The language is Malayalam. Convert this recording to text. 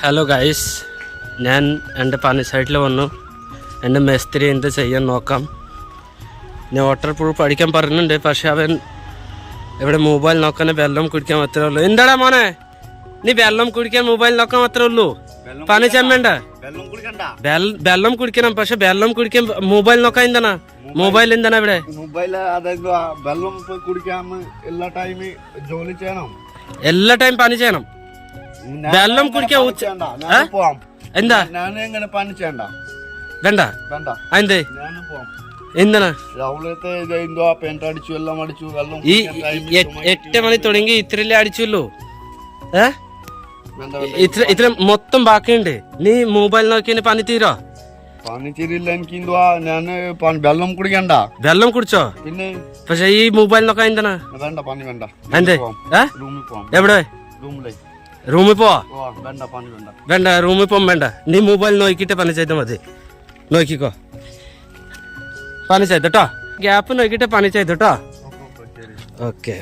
ഹലോ ഗൈസ്, ഞാൻ എൻ്റെ പണി സൈറ്റിൽ വന്നു. എൻ്റെ മേസ്ത്രി എന്ത് ചെയ്യാൻ നോക്കാം. ഞാൻ വാട്ടർ പ്രൂഫ് പഠിക്കാൻ പറഞ്ഞിട്ടുണ്ട്. പക്ഷെ അവൻ ഇവിടെ മൊബൈൽ നോക്കാൻ വെള്ളം കുടിക്കാൻ മാത്രമേ ഉള്ളൂ. എന്താടാ മോനെ, നീ വെള്ളം കുടിക്കാൻ മൊബൈൽ നോക്കാൻ മാത്രമേ ഉള്ളൂ? പണി ചെമ്മേണ്ട, വെള്ളം കുടിക്കണം. പക്ഷെ വെള്ളം കുടിക്കാൻ മൊബൈൽ നോക്കാൻ എന്താണ്? മൊബൈൽ എന്താണ് ഇവിടെ? വെള്ളം കുടിക്കാൻ എല്ലാ ടൈം പണി ചെയ്യണം. വെള്ളം കുടിക്കാൻ എന്താ വേണ്ട എന്തേ എന്താണ്? ഈ 8 മണി തുടങ്ങി ഇത്രല്ലേ അടിച്ചല്ലോ? ഇത്ര മൊത്തം ബാക്കിയുണ്ട്. നീ മൊബൈൽ നോക്കി പണി തീരോ? പണി തീരില്ല. എനിക്ക് വെള്ളം കുടിക്കണ്ട. വെള്ളം കുടിച്ചോ? പിന്നെ പക്ഷെ ഈ മൊബൈൽ നോക്കാൻ എന്താണ്? വേണ്ട, പണി വേണ്ട. എന്തേ? എവിടെ? റൂമിൽ പോവാ? വേണ്ട, റൂമിൽ പോകാൻ വേണ്ട. നീ മൊബൈൽ നോക്കിയിട്ട് പണി ചെയ്താൽ മതി. നോക്കിക്കോ, പണി ചെയ്തോട്ടോ. ഗ്യാപ്പ് നോക്കിയിട്ട് പണി ചെയ്തോട്ടോ. ഓക്കെ.